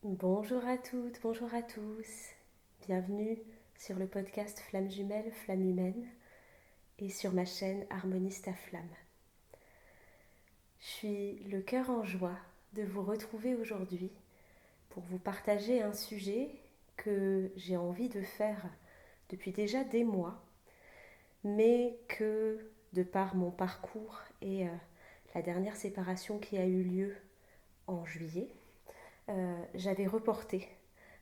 Bonjour à toutes, bonjour à tous. Bienvenue sur le podcast Flamme Jumelle, Flamme Humaine et sur ma chaîne Harmoniste à Flamme. Je suis le cœur en joie de vous retrouver aujourd'hui pour vous partager un sujet que j'ai envie de faire depuis déjà des mois, mais que de par mon parcours et la dernière séparation qui a eu lieu en juillet, j'avais reporté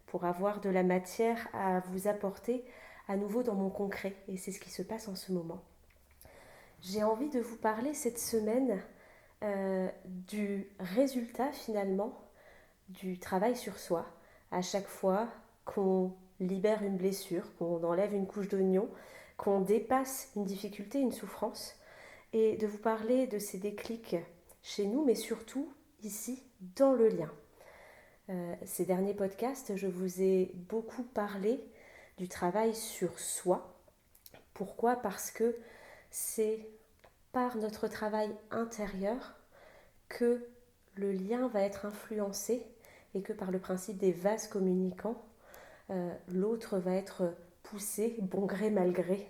pour avoir de la matière à vous apporter à nouveau dans mon concret. Et c'est ce qui se passe en ce moment. J'ai envie de vous parler cette semaine du résultat finalement du travail sur soi. À chaque fois qu'on libère une blessure, qu'on enlève une couche d'oignon, qu'on dépasse une difficulté, une souffrance, et de vous parler de ces déclics chez nous, mais surtout ici, dans le lien. Ces derniers podcasts, je vous ai beaucoup parlé du travail sur soi. Pourquoi? Parce que c'est par notre travail intérieur que le lien va être influencé et que par le principe des vases communicants, l'autre va être poussé, bon gré mal gré,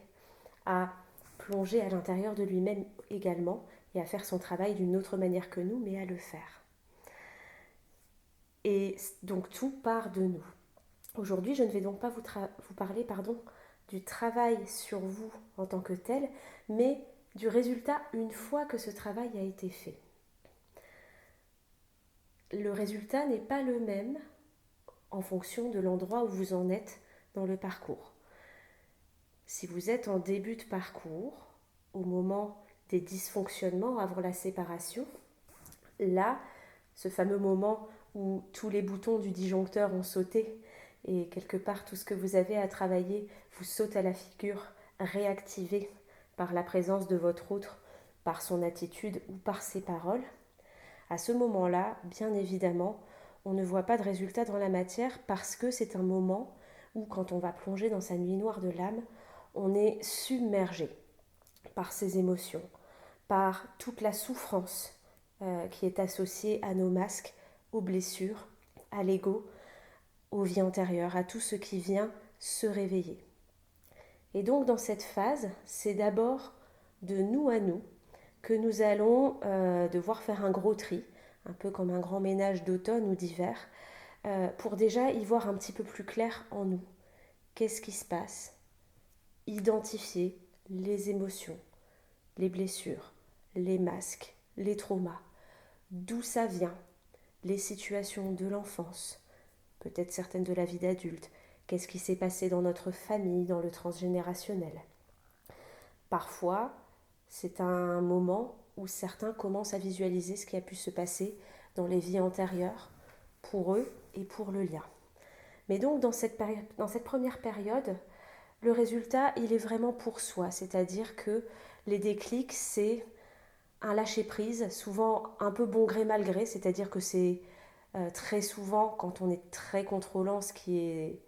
à plonger à l'intérieur de lui-même également et à faire son travail d'une autre manière que nous, mais à le faire. Et donc tout part de nous. Aujourd'hui, je ne vais donc pas vous parler du travail sur vous en tant que tel, mais du résultat une fois que ce travail a été fait. Le résultat n'est pas le même en fonction de l'endroit où vous en êtes dans le parcours. Si vous êtes en début de parcours, au moment des dysfonctionnements avant la séparation, là, ce fameux moment où tous les boutons du disjoncteur ont sauté et quelque part tout ce que vous avez à travailler vous saute à la figure, réactivé par la présence de votre autre, par son attitude ou par ses paroles, à ce moment-là, bien évidemment, on ne voit pas de résultat dans la matière parce que c'est un moment où, quand on va plonger dans sa nuit noire de l'âme, on est submergé par ses émotions, par toute la souffrance qui est associée à nos masques, aux blessures, à l'ego, aux vies antérieures, à tout ce qui vient se réveiller. Et donc dans cette phase, c'est d'abord de nous à nous que nous allons devoir faire un gros tri, un peu comme un grand ménage d'automne ou d'hiver, pour déjà y voir un petit peu plus clair en nous. Qu'est-ce qui se passe? Identifier les émotions, les blessures, les masques, les traumas, d'où ça vient, les situations de l'enfance, peut-être certaines de la vie d'adulte, qu'est-ce qui s'est passé dans notre famille, dans le transgénérationnel. Parfois, c'est un moment où certains commencent à visualiser ce qui a pu se passer dans les vies antérieures, pour eux et pour le lien. Mais donc dans cette première période, le résultat, il est vraiment pour soi, c'est-à-dire que les déclics, c'est un lâcher-prise, souvent un peu bon gré mal gré, c'est-à-dire que c'est très souvent quand on est très contrôlant, ce qui est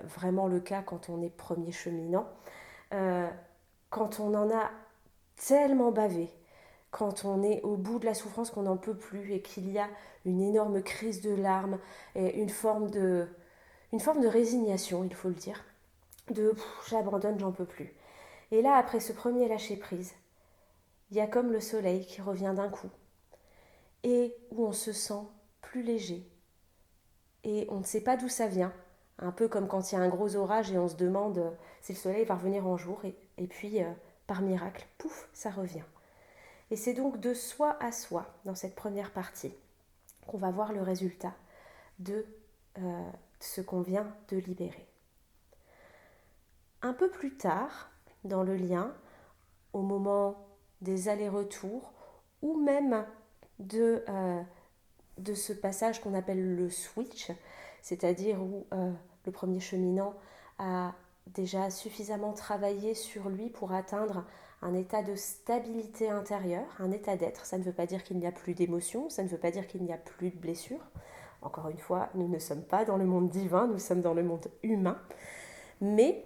vraiment le cas quand on est premier cheminant, euh, quand on en a tellement bavé, quand on est au bout de la souffrance qu'on n'en peut plus et qu'il y a une énorme crise de larmes et une forme de résignation, il faut le dire, de j'abandonne, j'en peux plus. Et là, après ce premier lâcher-prise, il y a comme le soleil qui revient d'un coup et où on se sent plus léger et on ne sait pas d'où ça vient. Un peu comme quand il y a un gros orage et on se demande si le soleil va revenir en jour et puis par miracle, pouf, ça revient. Et c'est donc de soi à soi, dans cette première partie, qu'on va voir le résultat de ce qu'on vient de libérer. Un peu plus tard, dans le lien, au moment des allers-retours, ou même de ce passage qu'on appelle le switch, c'est-à-dire où le premier cheminant a déjà suffisamment travaillé sur lui pour atteindre un état de stabilité intérieure, un état d'être. Ça ne veut pas dire qu'il n'y a plus d'émotions, ça ne veut pas dire qu'il n'y a plus de blessures. Encore une fois, nous ne sommes pas dans le monde divin, nous sommes dans le monde humain. Mais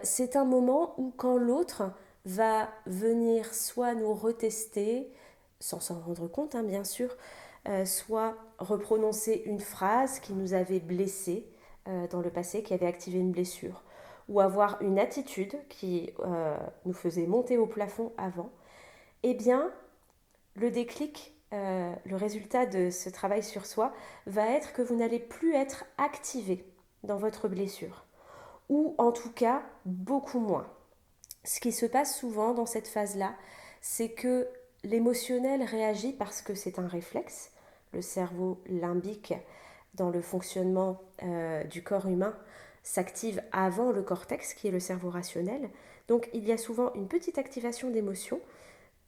c'est un moment où quand l'autre va venir soit nous retester, sans s'en rendre compte, hein, bien sûr, soit reprononcer une phrase qui nous avait blessés dans le passé, qui avait activé une blessure, ou avoir une attitude qui nous faisait monter au plafond avant, eh bien, le déclic, le résultat de ce travail sur soi va être que vous n'allez plus être activé dans votre blessure, ou en tout cas beaucoup moins. Ce qui se passe souvent dans cette phase-là, c'est que l'émotionnel réagit parce que c'est un réflexe. Le cerveau limbique, dans le fonctionnement du corps humain, s'active avant le cortex, qui est le cerveau rationnel. Donc il y a souvent une petite activation d'émotion,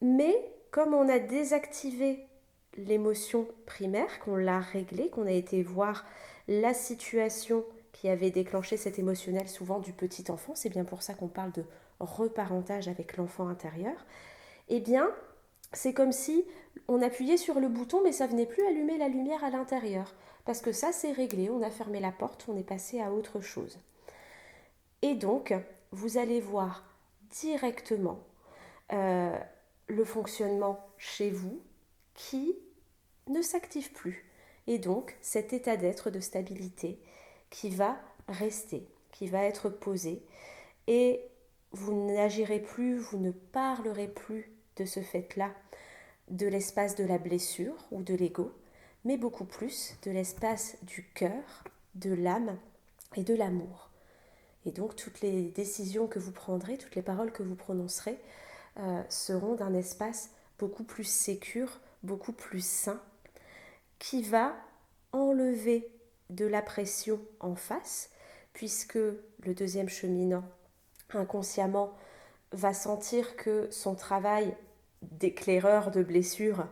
mais comme on a désactivé l'émotion primaire, qu'on l'a réglée, qu'on a été voir la situation qui avait déclenché cet émotionnel, souvent du petit enfant, c'est bien pour ça qu'on parle de reparentage avec l'enfant intérieur, eh bien, c'est comme si on appuyait sur le bouton, mais ça venait plus allumer la lumière à l'intérieur. Parce que ça, c'est réglé, on a fermé la porte, on est passé à autre chose. Et donc, vous allez voir directement le fonctionnement chez vous qui ne s'active plus. Et donc, cet état d'être de stabilité qui va rester, qui va être posé. Et vous n'agirez plus, vous ne parlerez plus de ce fait-là, de l'espace de la blessure ou de l'ego, mais beaucoup plus de l'espace du cœur, de l'âme et de l'amour. Et donc toutes les décisions que vous prendrez, toutes les paroles que vous prononcerez seront d'un espace beaucoup plus sécure, beaucoup plus sain, qui va enlever de la pression en face, puisque le deuxième cheminant, inconsciemment, va sentir que son travail d'éclaireur de blessures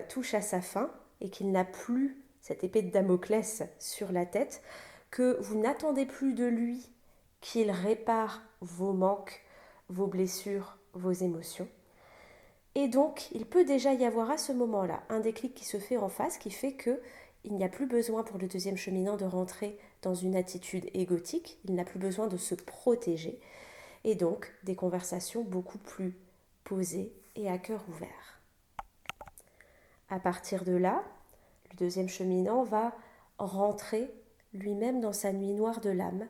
touche à sa fin et qu'il n'a plus cette épée de Damoclès sur la tête, que vous n'attendez plus de lui qu'il répare vos manques, vos blessures, vos émotions. Et donc, il peut déjà y avoir à ce moment-là un déclic qui se fait en face, qui fait qu'il n'y a plus besoin pour le deuxième cheminant de rentrer dans une attitude égotique, il n'a plus besoin de se protéger, et donc des conversations beaucoup plus posées et à cœur ouvert. À partir de là, le deuxième cheminant va rentrer lui-même dans sa nuit noire de l'âme.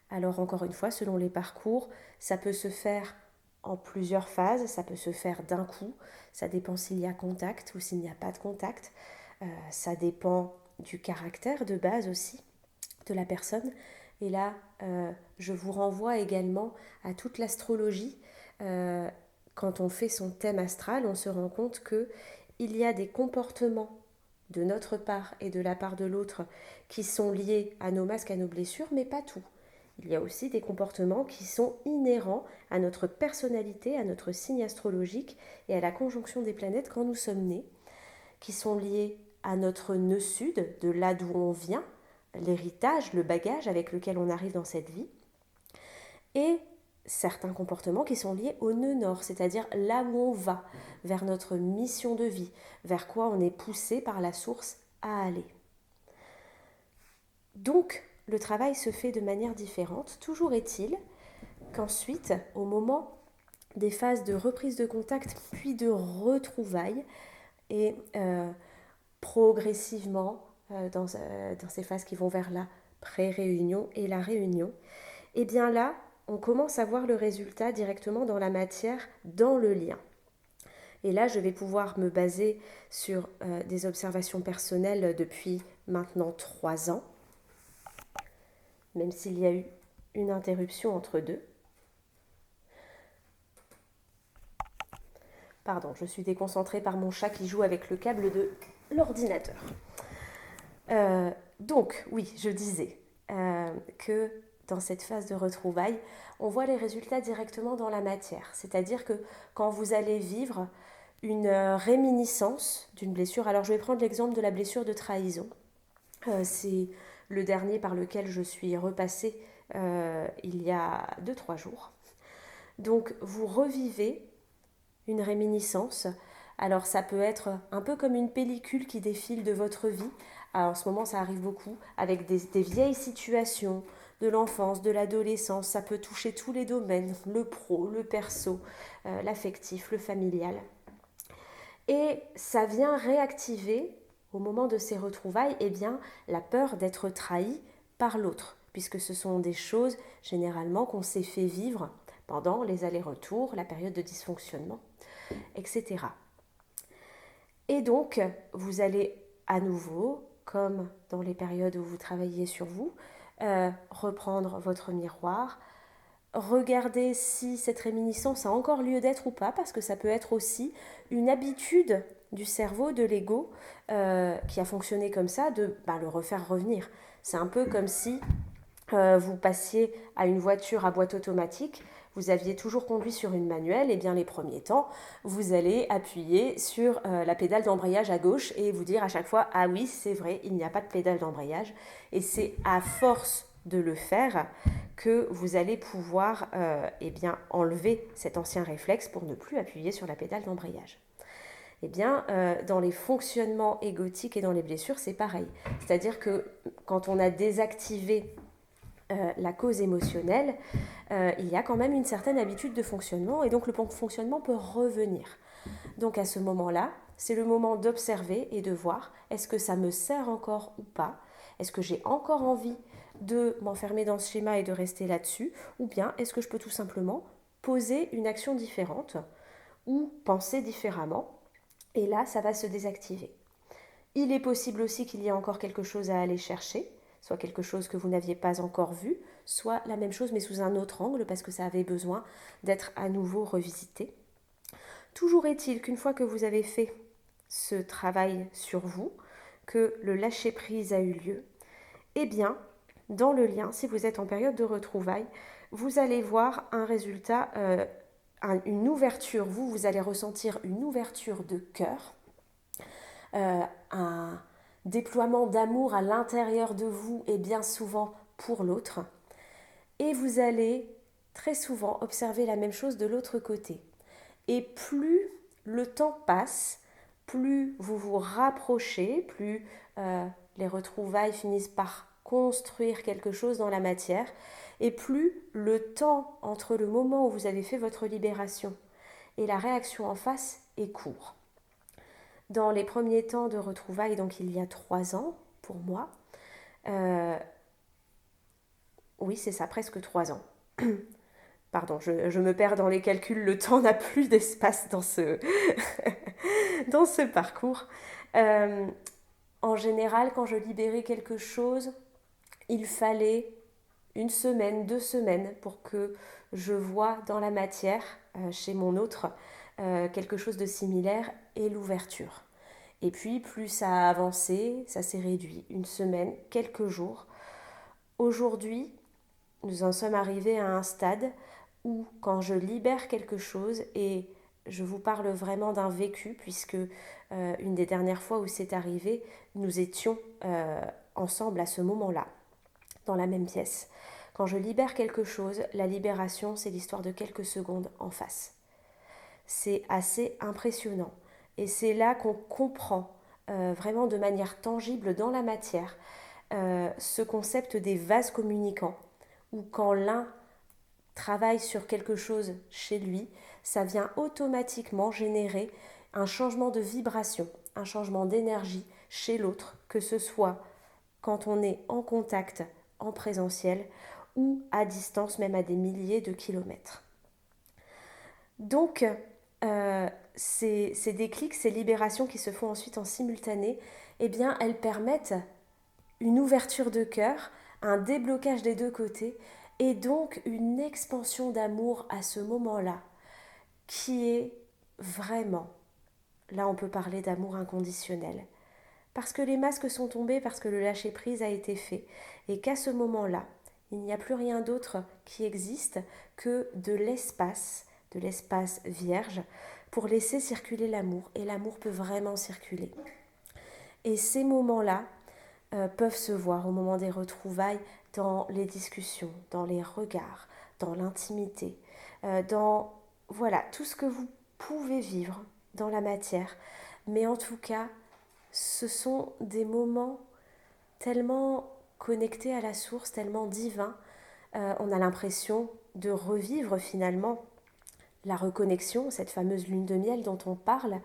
Alors encore une fois, selon les parcours, ça peut se faire en plusieurs phases, ça peut se faire d'un coup, ça dépend s'il y a contact ou s'il n'y a pas de contact, ça dépend du caractère de base aussi de la personne. Et là, je vous renvoie également à toute l'astrologie. Quand on fait son thème astral, on se rend compte qu'il y a des comportements de notre part et de la part de l'autre qui sont liés à nos masques, à nos blessures, mais pas tout. Il y a aussi des comportements qui sont inhérents à notre personnalité, à notre signe astrologique et à la conjonction des planètes quand nous sommes nés, qui sont liés à notre nœud sud, de là d'où on vient, l'héritage, le bagage avec lequel on arrive dans cette vie, et certains comportements qui sont liés au nœud nord, c'est-à-dire là où on va, vers notre mission de vie, vers quoi on est poussé par la source à aller. Donc, le travail se fait de manière différente. Toujours est-il qu'ensuite, au moment des phases de reprise de contact puis de retrouvailles, et progressivement dans ces phases qui vont vers la pré-réunion et la réunion, et bien là, on commence à voir le résultat directement dans la matière, dans le lien. Et là, je vais pouvoir me baser sur des observations personnelles depuis maintenant 3 ans, même s'il y a eu une interruption entre deux. Pardon, je suis déconcentrée par mon chat qui joue avec le câble de l'ordinateur. Donc, oui, je disais que dans cette phase de retrouvailles, on voit les résultats directement dans la matière. C'est-à-dire que quand vous allez vivre une réminiscence d'une blessure, alors je vais prendre l'exemple de la blessure de trahison. C'est le dernier par lequel je suis repassée il y a 2-3 jours. Donc, vous revivez une réminiscence. Alors ça peut être un peu comme une pellicule qui défile de votre vie. Alors, en ce moment, ça arrive beaucoup avec des vieilles situations de l'enfance, de l'adolescence. Ça peut toucher tous les domaines, le pro, le perso, l'affectif, le familial. Et ça vient réactiver au moment de ces retrouvailles, eh bien, la peur d'être trahi par l'autre, puisque ce sont des choses généralement qu'on s'est fait vivre pendant les allers-retours, la période de dysfonctionnement, etc. Et donc, vous allez à nouveau, comme dans les périodes où vous travaillez sur vous, reprendre votre miroir, regarder si cette réminiscence a encore lieu d'être ou pas, parce que ça peut être aussi une habitude du cerveau, de l'ego, qui a fonctionné comme ça, de le refaire revenir. C'est un peu comme si vous passiez à une voiture à boîte automatique, vous aviez toujours conduit sur une manuelle, et bien les premiers temps, vous allez appuyer sur la pédale d'embrayage à gauche et vous dire à chaque fois, ah oui, c'est vrai, il n'y a pas de pédale d'embrayage. Et c'est à force de le faire que vous allez pouvoir enlever cet ancien réflexe pour ne plus appuyer sur la pédale d'embrayage. Eh bien, dans les fonctionnements égotiques et dans les blessures, c'est pareil. C'est-à-dire que quand on a désactivé la cause émotionnelle, il y a quand même une certaine habitude de fonctionnement et donc le fonctionnement peut revenir. Donc à ce moment-là, c'est le moment d'observer et de voir est-ce que ça me sert encore ou pas, est-ce que j'ai encore envie de m'enfermer dans ce schéma et de rester là-dessus, ou bien est-ce que je peux tout simplement poser une action différente ou penser différemment, et là ça va se désactiver. Il est possible aussi qu'il y ait encore quelque chose à aller chercher, soit quelque chose que vous n'aviez pas encore vu, soit la même chose mais sous un autre angle parce que ça avait besoin d'être à nouveau revisité. Toujours est-il qu'une fois que vous avez fait ce travail sur vous, que le lâcher-prise a eu lieu, eh bien, dans le lien, si vous êtes en période de retrouvailles, vous allez voir un résultat, une ouverture, vous allez ressentir une ouverture de cœur, un déploiement d'amour à l'intérieur de vous et bien souvent pour l'autre. Et vous allez très souvent observer la même chose de l'autre côté. Et plus le temps passe, plus vous vous rapprochez, plus les retrouvailles finissent par construire quelque chose dans la matière, et plus le temps entre le moment où vous avez fait votre libération et la réaction en face est court. Dans les premiers temps de retrouvailles, donc il y a 3 ans pour moi, oui c'est ça, presque 3 ans. Pardon, je me perds dans les calculs, le temps n'a plus d'espace dans ce, dans ce parcours. En général, quand je libérais quelque chose, il fallait 1 semaine, 2 semaines pour que je voie dans la matière, chez mon autre, quelque chose de similaire et l'ouverture. Et puis, plus ça a avancé, ça s'est réduit. 1 semaine, quelques jours. Aujourd'hui, nous en sommes arrivés à un stade où quand je libère quelque chose, et je vous parle vraiment d'un vécu, puisque une des dernières fois où c'est arrivé, nous étions ensemble à ce moment-là, dans la même pièce. Quand je libère quelque chose, la libération, c'est l'histoire de quelques secondes en face. C'est assez impressionnant. Et c'est là qu'on comprend vraiment de manière tangible dans la matière ce concept des vases communicants, où quand l'un travaille sur quelque chose chez lui, ça vient automatiquement générer un changement de vibration, un changement d'énergie chez l'autre, que ce soit quand on est en contact, en présentiel, ou à distance, même à des milliers de kilomètres. Donc, ces déclics, ces libérations qui se font ensuite en simultané, eh bien, elles permettent une ouverture de cœur, un déblocage des deux côtés, et donc une expansion d'amour à ce moment-là, qui est vraiment, là on peut parler d'amour inconditionnel. Parce que les masques sont tombés, parce que le lâcher-prise a été fait, et qu'à ce moment-là, il n'y a plus rien d'autre qui existe que de l'espace vierge, pour laisser circuler l'amour, et l'amour peut vraiment circuler. Et ces moments-là peuvent se voir au moment des retrouvailles, dans les discussions, dans les regards, dans l'intimité, dans voilà, tout ce que vous pouvez vivre dans la matière. Mais en tout cas, ce sont des moments tellement connectés à la source, tellement divins. On a l'impression de revivre finalement la reconnexion, cette fameuse lune de miel dont on parle,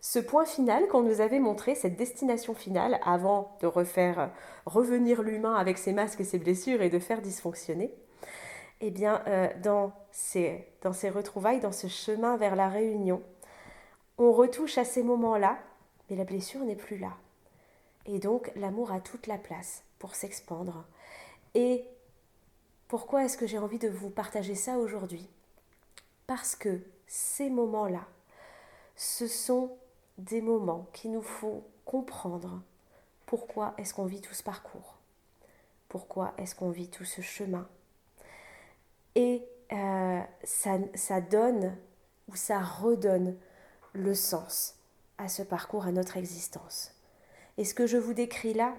ce point final qu'on nous avait montré, cette destination finale, avant de refaire revenir l'humain avec ses masques et ses blessures et de faire dysfonctionner, eh bien, dans ces retrouvailles, dans ce chemin vers la réunion, on retouche à ces moments-là, mais la blessure n'est plus là. Et donc, l'amour a toute la place pour s'expandre. Et pourquoi est-ce que j'ai envie de vous partager ça aujourd'hui ? Parce que ces moments-là, ce sont des moments qu'il nous faut comprendre. Pourquoi est-ce qu'on vit tout ce parcours ? Pourquoi est-ce qu'on vit tout ce chemin ? Et ça donne ou ça redonne le sens à ce parcours, à notre existence. Et ce que je vous décris là,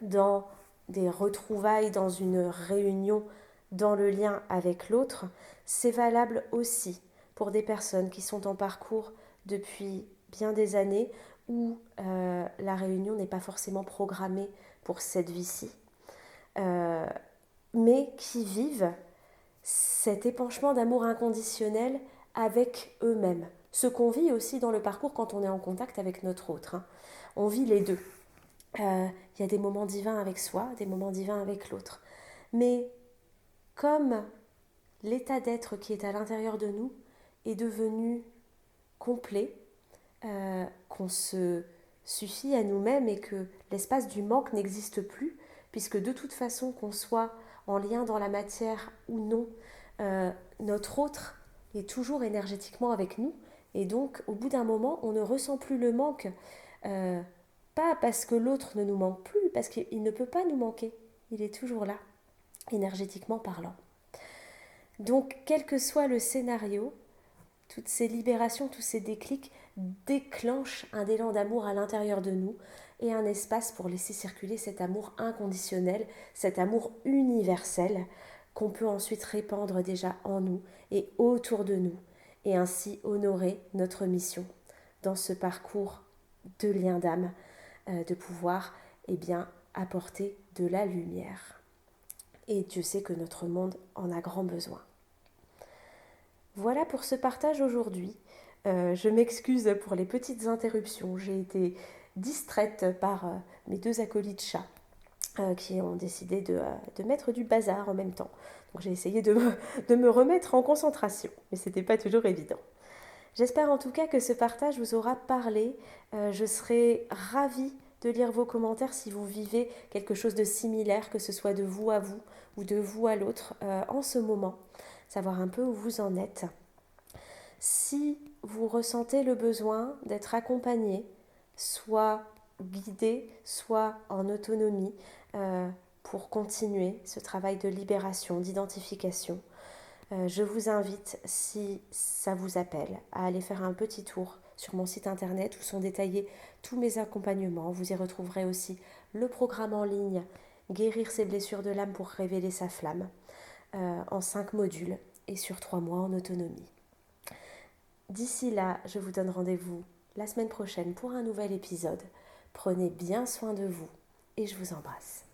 dans des retrouvailles, dans une réunion, dans le lien avec l'autre, c'est valable aussi pour des personnes qui sont en parcours depuis bien des années où la réunion n'est pas forcément programmée pour cette vie-ci, mais qui vivent cet épanchement d'amour inconditionnel avec eux-mêmes. Ce qu'on vit aussi dans le parcours quand on est en contact avec notre autre. On vit les deux. Il y a des moments divins avec soi, des moments divins avec l'autre. Mais comme l'état d'être qui est à l'intérieur de nous est devenu complet, qu'on se suffit à nous-mêmes et que l'espace du manque n'existe plus, puisque de toute façon, qu'on soit en lien dans la matière ou non, notre autre est toujours énergétiquement avec nous. Et donc, au bout d'un moment, on ne ressent plus le manque, pas parce que l'autre ne nous manque plus, parce qu'il ne peut pas nous manquer. Il est toujours là, énergétiquement parlant. Donc, quel que soit le scénario, toutes ces libérations, tous ces déclics déclenchent un élan d'amour à l'intérieur de nous et un espace pour laisser circuler cet amour inconditionnel, cet amour universel qu'on peut ensuite répandre déjà en nous et autour de nous et ainsi honorer notre mission dans ce parcours de lien d'âme, de pouvoir apporter de la lumière. Et Dieu sait que notre monde en a grand besoin. Voilà pour ce partage aujourd'hui. Je m'excuse pour les petites interruptions. J'ai été distraite par mes deux acolytes chats qui ont décidé de mettre du bazar en même temps. Donc j'ai essayé de me remettre en concentration, mais ce n'était pas toujours évident. J'espère en tout cas que ce partage vous aura parlé. Je serai ravie de lire vos commentaires si vous vivez quelque chose de similaire, que ce soit de vous à vous ou de vous à l'autre en ce moment. Savoir un peu où vous en êtes. Si vous ressentez le besoin d'être accompagné, soit guidé, soit en autonomie, pour continuer ce travail de libération, d'identification, je vous invite, si ça vous appelle, à aller faire un petit tour sur mon site internet où sont détaillés tous mes accompagnements. Vous y retrouverez aussi le programme en ligne Guérir ses blessures de l'âme pour révéler sa flamme, en 5 modules et sur 3 mois en autonomie. D'ici là, je vous donne rendez-vous la semaine prochaine pour un nouvel épisode. Prenez bien soin de vous et je vous embrasse.